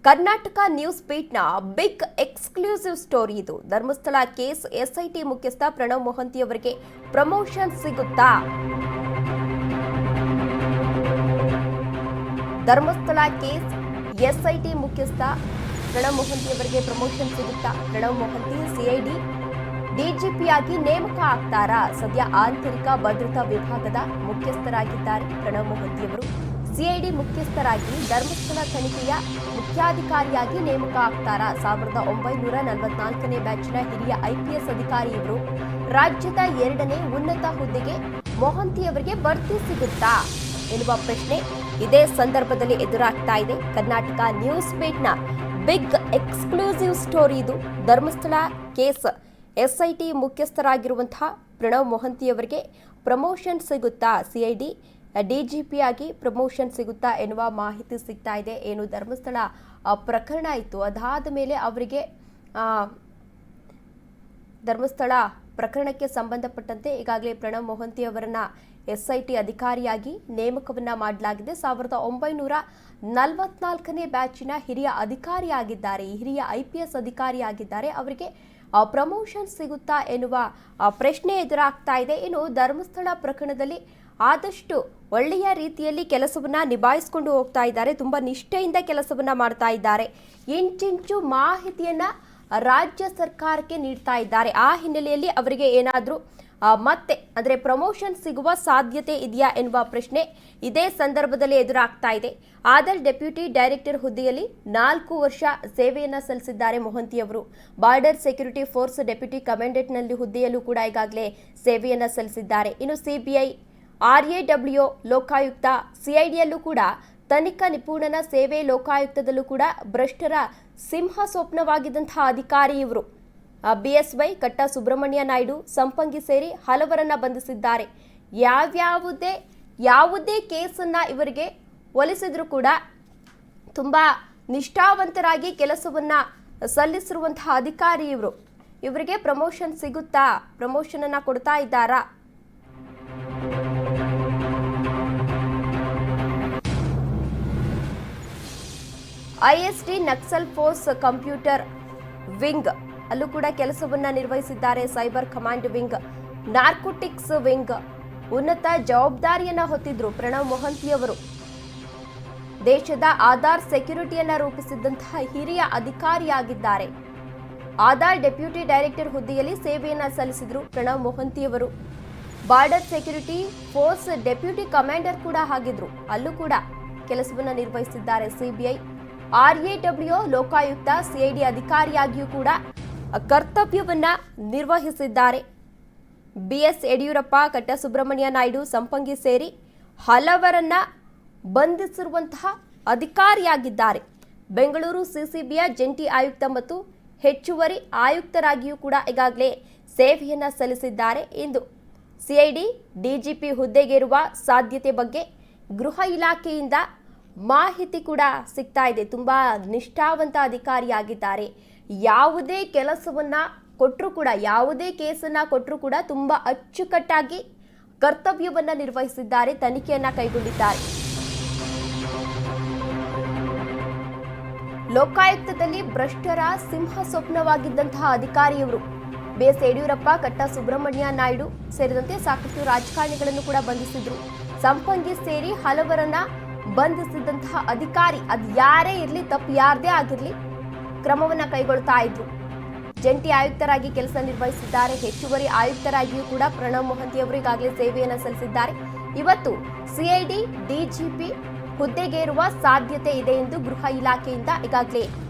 Karnataka news ಬೀಟ್ನ big exclusive story ಇದು. Dharmasthala case SIT ಮುಖ್ಯಸ್ಥ ಪ್ರಣವ್ ಮೊಹಂತಿ ಅವರಿಗೆ ಪ್ರಮೋಷನ್ ಸಿಗುತ್ತಾ? ಧರ್ಮಸ್ಥಳ ಕೇಸ್ ಎಸ್ಐಟಿ ಮುಖ್ಯಸ್ಥ ಪ್ರಣವ್ ಮೊಹಂತಿ ಅವರಿಗೆ ಪ್ರಮೋಷನ್ ಸಿಗುತ್ತಾ? ಪ್ರಣವ್ ಮೊಹಂತಿ ಸಿಐಡಿ ಡಿಜಿಪಿಯಾಗಿ ನೇಮಕ ಆಗ್ತಾರಾ? ಸದ್ಯ ಆಂತರಿಕ ಭದ್ರತಾ ವಿಭಾಗದ ಮುಖ್ಯಸ್ಥರಾಗಿದ್ದಾರೆ ಪ್ರಣವ್ ಮೊಹಂತಿ ಅವರು. ಸಿಐಡಿ ಮುಖ್ಯಸ್ಥರಾಗಿ ಧರ್ಮಸ್ಥಳ ತನಿಖೆಯ ಮುಖ್ಯಾಧಿಕಾರಿಯಾಗಿ ನೇಮಕ ಆಗ್ತಾರಾ? 1944ನೇ ಬ್ಯಾಚ್ನ ಹಿರಿಯ ಐಪಿಎಸ್ ಅಧಿಕಾರಿ ಇವರು. ರಾಜ್ಯದ 2ನೇ ಉನ್ನತ ಹುದ್ದೆಗೆ ಮೊಹಂತಿ ಅವರಿಗೆ ಬಡ್ತಿ ಸಿಗುತ್ತಾ ಎನ್ನುವ ಪ್ರಶ್ನೆ ಇದೇ ಸಂದರ್ಭದಲ್ಲಿ ಎದುರಾಗ್ತಾ ಇದೆ. ಕರ್ನಾಟಕ ನ್ಯೂಸ್ ಬೀಟ್ನ ಬಿಗ್ ಎಕ್ಸ್ಕ್ಲೂಸಿವ್ ಸ್ಟೋರಿ ಇದು. ಧರ್ಮಸ್ಥಳ ಕೇಸ್ ಎಸ್ಐಟಿ ಮುಖ್ಯಸ್ಥರಾಗಿರುವಂತಹ ಪ್ರಣವ್ ಮೊಹಂತಿ ಅವರಿಗೆ ಪ್ರಮೋಷನ್ ಸಿಗುತ್ತಾ? ಸಿಐಡಿ ಡಿಜಿಪಿಯಾಗಿ ಪ್ರಮೋಷನ್ ಸಿಗುತ್ತಾ ಎನ್ನುವ ಮಾಹಿತಿ ಸಿಗ್ತಾ ಇದೆ. ಏನು ಧರ್ಮಸ್ಥಳ ಪ್ರಕರಣ ಇತ್ತು, ಅದಾದ ಮೇಲೆ ಅವರಿಗೆ ಧರ್ಮಸ್ಥಳ ಪ್ರಕರಣಕ್ಕೆ ಸಂಬಂಧಪಟ್ಟಂತೆ ಈಗಾಗಲೇ ಪ್ರಣವ್ ಮೊಹಂತಿ ಅವರನ್ನ ಎಸ್ಐಟಿ ಅಧಿಕಾರಿಯಾಗಿ ನೇಮಕವನ್ನ ಮಾಡಲಾಗಿದೆ. 1944ನೇ ಬ್ಯಾಚಿನ ಹಿರಿಯ ಅಧಿಕಾರಿಯಾಗಿದ್ದಾರೆ, ಹಿರಿಯ ಐಪಿಎಸ್ ಅಧಿಕಾರಿಯಾಗಿದ್ದಾರೆ. ಅವರಿಗೆ ಪ್ರಮೋಷನ್ ಸಿಗುತ್ತಾ ಎನ್ನುವ ಪ್ರಶ್ನೆ ಎದುರಾಗ್ತಾ ಇದೆ. ಇನ್ನು ಧರ್ಮಸ್ಥಳ ಪ್ರಕರಣದಲ್ಲಿ ಆದಷ್ಟು ಒಳ್ಳೆಯ ರೀತಿಯಲ್ಲಿ ಕೆಲಸವನ್ನ ನಿಭಾಯಿಸಿಕೊಂಡು ಹೋಗ್ತಾ ಇದ್ದಾರೆ, ತುಂಬಾ ನಿಷ್ಠೆಯಿಂದ ಕೆಲಸವನ್ನ ಮಾಡ್ತಾ ಇದ್ದಾರೆ. ಇಂಚಿಂಚು ಮಾಹಿತಿಯನ್ನ ರಾಜ್ಯ ಸರ್ಕಾರಕ್ಕೆ ನೀಡ್ತಾ ಇದ್ದಾರೆ. ಆ ಹಿನ್ನೆಲೆಯಲ್ಲಿ ಅವರಿಗೆ ಏನಾದರೂ ಮತ್ತೆ ಅಂದ್ರೆ ಪ್ರಮೋಷನ್ ಸಿಗುವ ಸಾಧ್ಯತೆ ಇದೆಯಾ ಎನ್ನುವ ಪ್ರಶ್ನೆ ಇದೇ ಸಂದರ್ಭದಲ್ಲಿ ಎದುರಾಗ್ತಾ ಇದೆ. ಆದರ್ ಡೆಪ್ಯೂಟಿ ಡೈರೆಕ್ಟರ್ ಹುದ್ದೆಯಲ್ಲಿ 4 ವರ್ಷ ಸೇವೆಯನ್ನ ಸಲ್ಲಿಸಿದ್ದಾರೆ ಮೊಹಂತಿ ಅವರು. ಬಾರ್ಡರ್ ಸೆಕ್ಯೂರಿಟಿ ಫೋರ್ಸ್ ಡೆಪ್ಯೂಟಿ ಕಮಾಂಡೆಂಟ್ನಲ್ಲಿ ಹುದ್ದೆಯಲ್ಲೂ ಕೂಡ ಈಗಾಗಲೇ ಸೇವೆಯನ್ನ ಸಲ್ಲಿಸಿದ್ದಾರೆ. ಇನ್ನು ಸಿಬಿಐ, RAW ಲೋಕಾಯುಕ್ತ, ಸಿಐಡಿಯಲ್ಲೂ ಕೂಡ ತನಿಖಾ ನಿಪುಣನ ಸೇವೆ, ಲೋಕಾಯುಕ್ತದಲ್ಲೂ ಕೂಡ ಭ್ರಷ್ಟರ ಸಿಂಹ ಸ್ವಪ್ನವಾಗಿದ್ದಂತಹ ಅಧಿಕಾರಿ ಇವರು. BSY ಕಟ್ಟ ಸುಬ್ರಹ್ಮಣ್ಯ ನಾಯ್ಡು, ಸಂಪಂಗಿ ಸೇರಿ ಹಲವರನ್ನ ಬಂಧಿಸಿದ್ದಾರೆ. ಯಾವುದೇ ಕೇಸನ್ನ ಇವರಿಗೆ ಒಲಿಸಿದ್ರು ಕೂಡ ತುಂಬಾ ನಿಷ್ಠಾವಂತರಾಗಿ ಕೆಲಸವನ್ನ ಸಲ್ಲಿಸಿರುವಂತಹ ಅಧಿಕಾರಿ ಇವರು. ಇವರಿಗೆ ಪ್ರಮೋಷನ್ ಸಿಗುತ್ತಾ? ಪ್ರಮೋಷನ್ ಅನ್ನ ಕೊಡ್ತಾ ಇದ್ದಾರಾ? ISD Naxal force computer wing ಅಲ್ಲೂ ಕೂಡ ಕೆಲಸವನ್ನ ನಿರ್ವಹಿಸಿದ್ದಾರೆ. Cyber command wing, narcotics wing ಉನ್ನತ ಜವಾಬ್ದಾರಿಯನ್ನ ಹೊತ್ತಿದ್ರು ಪ್ರಣವ್ ಮೊಹಂತಿ ಅವರು. ದೇಶದ ಆಧಾರ್ ಸೆಕ್ಯೂರಿಟಿಯನ್ನ ರೂಪಿಸಿದಂತಹ ಹಿರಿಯ ಅಧಿಕಾರಿಯಾಗಿದ್ದಾರೆ. ಆಧಾರ್ ಡೆಪ್ಯೂಟಿ ಡೈರೆಕ್ಟರ್ ಹುದ್ದೆಯಲ್ಲಿ ಸೇವೆಯನ್ನ ಸಲ್ಲಿಸಿದ್ರು ಪ್ರಣವ್ ಮೊಹಂತಿ ಅವರು. Border security force deputy commander ಕೂಡ ಆಗಿದ್ರು, ಅಲ್ಲೂ ಕೂಡ ಕೆಲಸವನ್ನ ನಿರ್ವಹಿಸಿದ್ದಾರೆ. ಸಿಬಿಐ, RAW ಲೋಕಾಯುಕ್ತ, ಸಿಐಡಿ ಅಧಿಕಾರಿಯಾಗಿಯೂ ಕೂಡ ಕರ್ತವ್ಯವನ್ನ ನಿರ್ವಹಿಸಿದ್ದಾರೆ. BS ಯಡಿಯೂರಪ್ಪ, ಕಟ್ಟ ಸುಬ್ರಹ್ಮಣ್ಯ ನಾಯ್ಡು, ಸಂಪಂಗಿ ಸೇರಿ ಹಲವರನ್ನ ಬಂಧಿಸಿರುವಂತಹ ಅಧಿಕಾರಿಯಾಗಿದ್ದಾರೆ. ಬೆಂಗಳೂರು CCBಯ ಜಂಟಿ ಆಯುಕ್ತ ಮತ್ತು ಹೆಚ್ಚುವರಿ ಆಯುಕ್ತರಾಗಿಯೂ ಕೂಡ ಈಗಾಗಲೇ ಸೇವೆಯನ್ನ ಸಲ್ಲಿಸಿದ್ದಾರೆ. ಇಂದು ಸಿಐಡಿ ಡಿಜಿಪಿ ಹುದ್ದೆಗೇರುವ ಸಾಧ್ಯತೆ ಬಗ್ಗೆ ಗೃಹ ಇಲಾಖೆಯಿಂದ ಮಾಹಿತಿ ಕೂಡ ಸಿಗ್ತಾ ಇದೆ. ತುಂಬಾ ನಿಷ್ಠಾವಂತ ಅಧಿಕಾರಿಯಾಗಿದ್ದಾರೆ. ಯಾವುದೇ ಕೆಲಸವನ್ನ ಕೊಟ್ಟರು ಕೂಡ, ಯಾವುದೇ ಕೇಸನ್ನ ಕೊಟ್ಟರು ಕೂಡ ತುಂಬಾ ಅಚ್ಚುಕಟ್ಟಾಗಿ ಕರ್ತವ್ಯವನ್ನ ನಿರ್ವಹಿಸಿದ್ದಾರೆ, ತನಿಖೆಯನ್ನ ಕೈಗೊಂಡಿದ್ದಾರೆ. ಲೋಕಾಯುಕ್ತದಲ್ಲಿ ಭ್ರಷ್ಟರ ಸಿಂಹ ಸ್ವಪ್ನವಾಗಿದ್ದಂತಹ ಅಧಿಕಾರಿಯವರು. BS ಯಡಿಯೂರಪ್ಪ, ಕಟ್ಟ ಸುಬ್ರಹ್ಮಣ್ಯ ನಾಯ್ಡು ಸೇರಿದಂತೆ ಸಾಕಷ್ಟು ರಾಜಕಾರಣಿಗಳನ್ನು ಕೂಡ ಬಂಧಿಸಿದ್ರು. ಸಂಪಂಗಿ ಸೇರಿ ಹಲವರನ್ನ ಬಂಧಿಸಿದಂತಹ ಅಧಿಕಾರಿ, ಅದು ಯಾರೇ ಇರಲಿ, ತಪ್ಪು ಯಾರದೇ ಆಗಿರಲಿ, ಕ್ರಮವನ್ನ ಕೈಗೊಳ್ತಾ ಇದ್ರು. ಜಂಟಿ ಆಯುಕ್ತರಾಗಿ ಕೆಲಸ ನಿರ್ವಹಿಸಿದ್ದಾರೆ. ಹೆಚ್ಚುವರಿ ಆಯುಕ್ತರಾಗಿಯೂ ಕೂಡ ಪ್ರಣವ್ ಮೊಹಂತಿ ಅವರು ಈಗಾಗಲೇ ಸೇವೆಯನ್ನ ಸಲ್ಲಿಸಿದ್ದಾರೆ. ಇವತ್ತು ಸಿಐಡಿ ಡಿಜಿಪಿ ಹುದ್ದೆಗೇರುವ ಸಾಧ್ಯತೆ ಇದೆ ಎಂದು ಗೃಹ ಇಲಾಖೆಯಿಂದ ಈಗಾಗಲೇ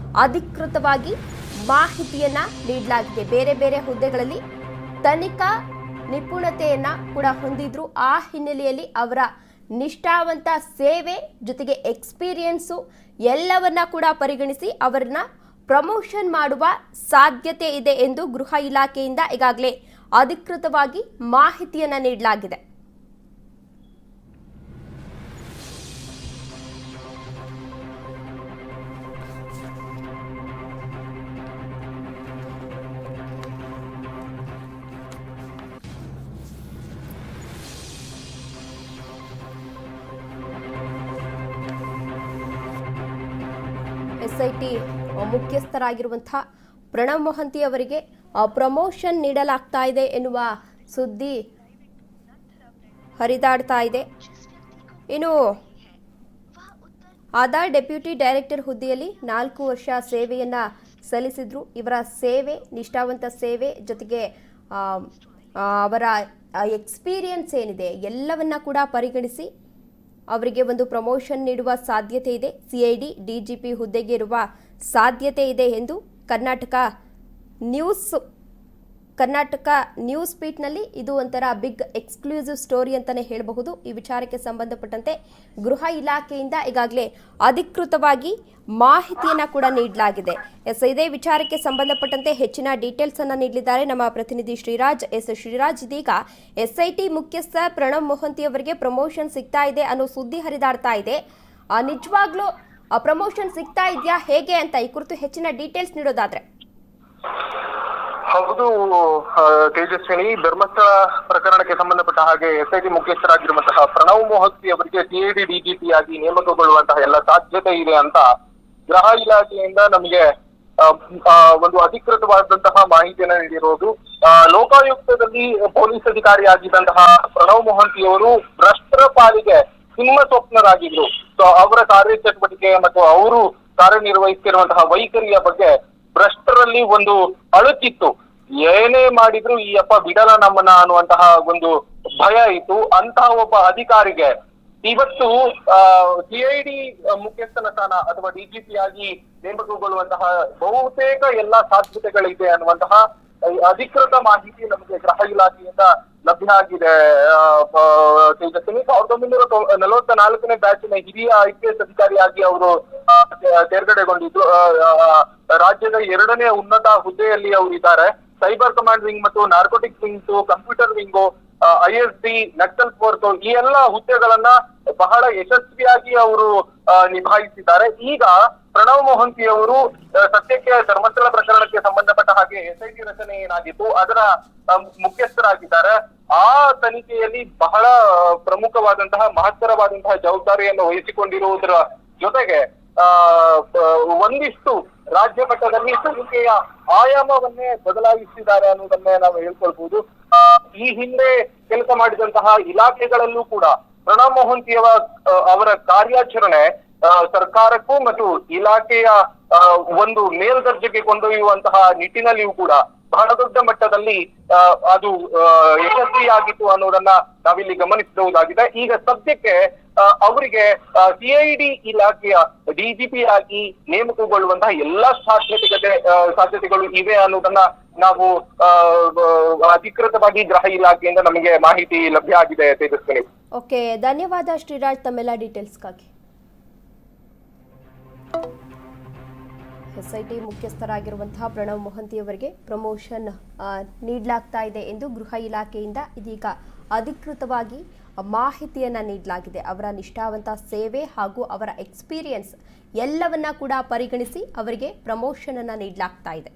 ಅಧಿಕೃತವಾಗಿ ಮಾಹಿತಿಯನ್ನ ನೀಡಲಾಗಿದೆ. ಬೇರೆ ಬೇರೆ ಹುದ್ದೆಗಳಲ್ಲಿ ತನಿಖಾ ನಿಪುಣತೆಯನ್ನ ಕೂಡ ಹೊಂದಿದ್ರು. ಆ ಹಿನ್ನೆಲೆಯಲ್ಲಿ ಅವರ ನಿಷ್ಠಾವಂತ ಸೇವೆ ಜೊತೆಗೆ ಎಕ್ಸ್ಪೀರಿಯನ್ಸು ಎಲ್ಲವನ್ನ ಕೂಡ ಪರಿಗಣಿಸಿ ಅವರನ್ನ ಪ್ರಮೋಷನ್ ಮಾಡುವ ಸಾಧ್ಯತೆ ಇದೆ ಎಂದು ಗೃಹ ಇಲಾಖೆಯಿಂದ ಈಗಾಗಲೇ ಅಧಿಕೃತವಾಗಿ ಮಾಹಿತಿಯನ್ನ ನೀಡಲಾಗಿದೆ. SIT ಮುಖ್ಯಸ್ಥರಾಗಿರುವಂತಹ ಪ್ರಣವ್ ಮೊಹಂತಿ ಅವರಿಗೆ ಪ್ರಮೋಷನ್ ನೀಡಲಾಗ್ತಾ ಇದೆ ಎನ್ನುವ ಸುದ್ದಿ ಹರಿದಾಡ್ತಾ ಇದೆ. ಇನ್ನು ಆಧಾರ್ ಡೆಪ್ಯೂಟಿ ಡೈರೆಕ್ಟರ್ ಹುದ್ದೆಯಲ್ಲಿ 4 ವರ್ಷ ಸೇವೆಯನ್ನ ಸಲ್ಲಿಸಿದ್ರು. ಇವರ ಸೇವೆ, ನಿಷ್ಠಾವಂತ ಸೇವೆ ಜೊತೆಗೆ ಅವರ ಎಕ್ಸ್ಪೀರಿಯನ್ಸ್ ಏನಿದೆ ಎಲ್ಲವನ್ನ ಕೂಡ ಪರಿಗಣಿಸಿ ಅವರಿಗೆ ಒಂದು ಪ್ರಮೋಷನ್ ನೀಡುವ ಸಾಧ್ಯತೆ ಇದೆ. CID DGP ಹುದ್ದೆಗೆ ಇರುವ ಸಾಧ್ಯತೆ ಇದೆ ಎಂದು ಕರ್ನಾಟಕ ನ್ಯೂಸ್ ಪೀಟ್ನಲ್ಲಿ ಇದು ಒಂಥರ ಬಿಗ್ ಎಕ್ಸ್ಕ್ಲೂಸಿವ್ ಸ್ಟೋರಿ ಅಂತಾನೆ ಹೇಳಬಹುದು. ಈ ವಿಚಾರಕ್ಕೆ ಸಂಬಂಧಪಟ್ಟಂತೆ ಗೃಹ ಇಲಾಖೆಯಿಂದ ಈಗಾಗಲೇ ಅಧಿಕೃತವಾಗಿ ಮಾಹಿತಿಯನ್ನ ಕೂಡ ನೀಡಲಾಗಿದೆ. ಇದೇ ವಿಚಾರಕ್ಕೆ ಸಂಬಂಧಪಟ್ಟಂತೆ ಹೆಚ್ಚಿನ ಡೀಟೇಲ್ಸ್ ಅನ್ನ ನೀಡಲಿದ್ದಾರೆ ನಮ್ಮ ಪ್ರತಿನಿಧಿ ಶ್ರೀರಾಜ್. ಶ್ರೀರಾಜ್, ಇದೀಗ SIT ಮುಖ್ಯಸ್ಥ ಪ್ರಣವ್ ಮೊಹಂತಿ ಅವರಿಗೆ ಪ್ರಮೋಷನ್ ಸಿಗ್ತಾ ಇದೆ ಅನ್ನೋ ಸುದ್ದಿ ಹರಿದಾಡ್ತಾ ಇದೆ. ನಿಜವಾಗ್ಲೂ ಪ್ರಮೋಷನ್ ಸಿಗ್ತಾ ಇದೆಯಾ, ಹೇಗೆ ಅಂತ ಈ ಕುರಿತು ಹೆಚ್ಚಿನ ಡೀಟೇಲ್ಸ್ ನೀಡೋದಾದ್ರೆ? ಹೌದು ತೇಜಸ್ವಿನಿ, ಧರ್ಮಸ್ಥಳ ಪ್ರಕರಣಕ್ಕೆ ಸಂಬಂಧಪಟ್ಟ ಹಾಗೆ SIT ಮುಖ್ಯಸ್ಥರಾಗಿರುವಂತಹ ಪ್ರಣವ್ ಮೊಹಂತಿ ಅವರಿಗೆ CID DGP ಆಗಿ ನೇಮಕಗೊಳ್ಳುವಂತಹ ಎಲ್ಲ ಸಾಧ್ಯತೆ ಇದೆ ಅಂತ ಗೃಹ ಇಲಾಖೆಯಿಂದ ನಮಗೆ ಒಂದು ಅಧಿಕೃತವಾದಂತಹ ಮಾಹಿತಿಯನ್ನು ನೀಡಿರೋದು. ಲೋಕಾಯುಕ್ತದಲ್ಲಿ ಪೊಲೀಸ್ ಅಧಿಕಾರಿಯಾಗಿದ್ದಂತಹ ಪ್ರಣವ್ ಮೊಹಂತಿ ಅವರು ಭ್ರಷ್ಟರ ಪಾಲಿಗೆ ಸಿಂಹ ಸ್ವಪ್ನರಾಗಿದ್ರು. ಸೊ ಅವರ ಕಾರ್ಯಚಟುವಟಿಕೆ ಮತ್ತು ಅವರು ಕಾರ್ಯನಿರ್ವಹಿಸುತ್ತಿರುವಂತಹ ವೈಖರಿಯ ಬಗ್ಗೆ ಭ್ರಷ್ಟರಲ್ಲಿ ಒಂದು ಅಳುಕಿತ್ತು. ಏನೇ ಮಾಡಿದ್ರು ಈ ಅಪ್ಪ ಬಿಡಲ್ಲ ನಮ್ಮನ್ನ ಅನ್ನುವಂತಹ ಒಂದು ಭಯ ಇತ್ತು. ಅಂತಹ ಒಬ್ಬ ಅಧಿಕಾರಿಗೆ ಇವತ್ತು CID ಮುಖ್ಯಸ್ಥನ ಸ್ಥಾನ ಅಥವಾ DGP ಆಗಿ ನೇಮಕಗೊಳ್ಳುವಂತಹ ಬಹುತೇಕ ಎಲ್ಲಾ ಸಾಧ್ಯತೆಗಳಿದೆ ಅನ್ನುವಂತಹ ಅಧಿಕೃತ ಮಾಹಿತಿ ನಮಗೆ ಗೃಹ ಇಲಾಖೆಯಿಂದ ಲಭ್ಯ ಆಗಿದೆ. ತೇಜಸ್ವಿನಿ, 1944ನೇ ಬ್ಯಾಚಿನ ಹಿರಿಯ IPS ಅಧಿಕಾರಿಯಾಗಿ ಅವರು ತೇರ್ಗಡೆಗೊಂಡಿದ್ದು. ರಾಜ್ಯದ 2ನೇ ಉನ್ನತ ಹುದ್ದೆಯಲ್ಲಿ ಅವರು ಇದ್ದಾರೆ. ಸೈಬರ್ ಕಮಾಂಡ್ ವಿಂಗ್ ಮತ್ತು narcotics wing, computer wing, ISD, Naxal force, ಈ ಎಲ್ಲ ಹುದ್ದೆಗಳನ್ನ ಬಹಳ ಯಶಸ್ವಿಯಾಗಿ ಅವರು ನಿಭಾಯಿಸಿದ್ದಾರೆ. ಈಗ ಪ್ರಣವ್ ಮೊಹಂತಿ ಅವರು ಸದ್ಯಕ್ಕೆ ಧರ್ಮಸ್ಥಳ ಪ್ರಕರಣಕ್ಕೆ ಸಂಬಂಧಪಟ್ಟ ಹಾಗೆ SIT ರಚನೆ ಏನಾಗಿತ್ತು ಅದರ ಮುಖ್ಯಸ್ಥರಾಗಿದ್ದಾರೆ. ಆ ತನಿಖೆಯಲ್ಲಿ ಬಹಳ ಪ್ರಮುಖವಾದಂತಹ ಮಹತ್ತರವಾದಂತಹ ಜವಾಬ್ದಾರಿಯನ್ನು ವಹಿಸಿಕೊಂಡಿರುವುದರ ಜೊತೆಗೆ ಒಂದಿಷ್ಟು ರಾಜ್ಯ ಮಟ್ಟದಲ್ಲಿ ತನಿಖೆಯ ಆಯಾಮವನ್ನೇ ಬದಲಾಯಿಸಿದ್ದಾರೆ ಅನ್ನೋದನ್ನೇ ನಾವು ಹೇಳ್ಕೊಳ್ಬಹುದು. ಈ ಹಿಂದೆ ಕೆಲಸ ಮಾಡಿದಂತಹ ಇಲಾಖೆಗಳಲ್ಲೂ ಕೂಡ ಪ್ರಣವ್ ಮೊಹಂತಿ ಅವರ ಕಾರ್ಯಾಚರಣೆ ಸರ್ಕಾರಕ್ಕೂ ಮತ್ತು ಇಲಾಖೆಯ ಒಂದು ಮೇಲ್ದರ್ಜೆಗೆ ಕೊಂಡೊಯ್ಯುವಂತಹ ನಿಟ್ಟಿನಲ್ಲಿಯೂ ಕೂಡ ಬಹಳ ದೊಡ್ಡ ಮಟ್ಟದಲ್ಲಿ ಅದು ಯಶಸ್ವಿಯಾಗಿತ್ತು ಅನ್ನೋದನ್ನ ನಾವಿಲ್ಲಿ ಗಮನಿಸಬಹುದಾಗಿದೆ. ಈಗ ಸದ್ಯಕ್ಕೆ ಅವರಿಗೆ CID ಇಲಾಖೆಯ DGP ಆಗಿ ನೇಮಕಗೊಳ್ಳುವಂತಹ ಎಲ್ಲಾ ಸಾಧ್ಯತೆಗಳು ಇವೆ ಅನ್ನೋದನ್ನ ನಾವು ಅಧಿಕೃತವಾಗಿ ಗೃಹ ಇಲಾಖೆಯಿಂದ ನಮಗೆ ಮಾಹಿತಿ ಲಭ್ಯ ಆಗಿದೆ. ತೇಜಸ್ವಿನಿ, ಓಕೆ, ಧನ್ಯವಾದ ಶ್ರೀರಾಜ್ ತಮ್ಮೆಲ್ಲ ಡೀಟೇಲ್ಸ್ಗಾಗಿ. SIT ಮುಖ್ಯಸ್ಥರಾಗಿರುವಂತಹ ಪ್ರಣವ್ ಮೊಹಂತಿ ಅವರಿಗೆ ಪ್ರಮೋಷನ್ ನೀಡಲಾಗ್ತಾ ಇದೆ ಎಂದು ಗೃಹ ಇಲಾಖೆಯಿಂದ ಇದೀಗ ಅಧಿಕೃತವಾಗಿ ಮಾಹಿತಿಯನ್ನ ನೀಡಲಾಗಿದೆ. ಅವರ ನಿಷ್ಠಾವಂತ ಸೇವೆ ಹಾಗೂ ಅವರ ಎಕ್ಸ್ಪೀರಿಯನ್ಸ್ ಎಲ್ಲವನ್ನ ಕೂಡ ಪರಿಗಣಿಸಿ ಅವರಿಗೆ ಪ್ರಮೋಷನ್ ಅನ್ನ ನೀಡಲಾಗ್ತಾ ಇದೆ.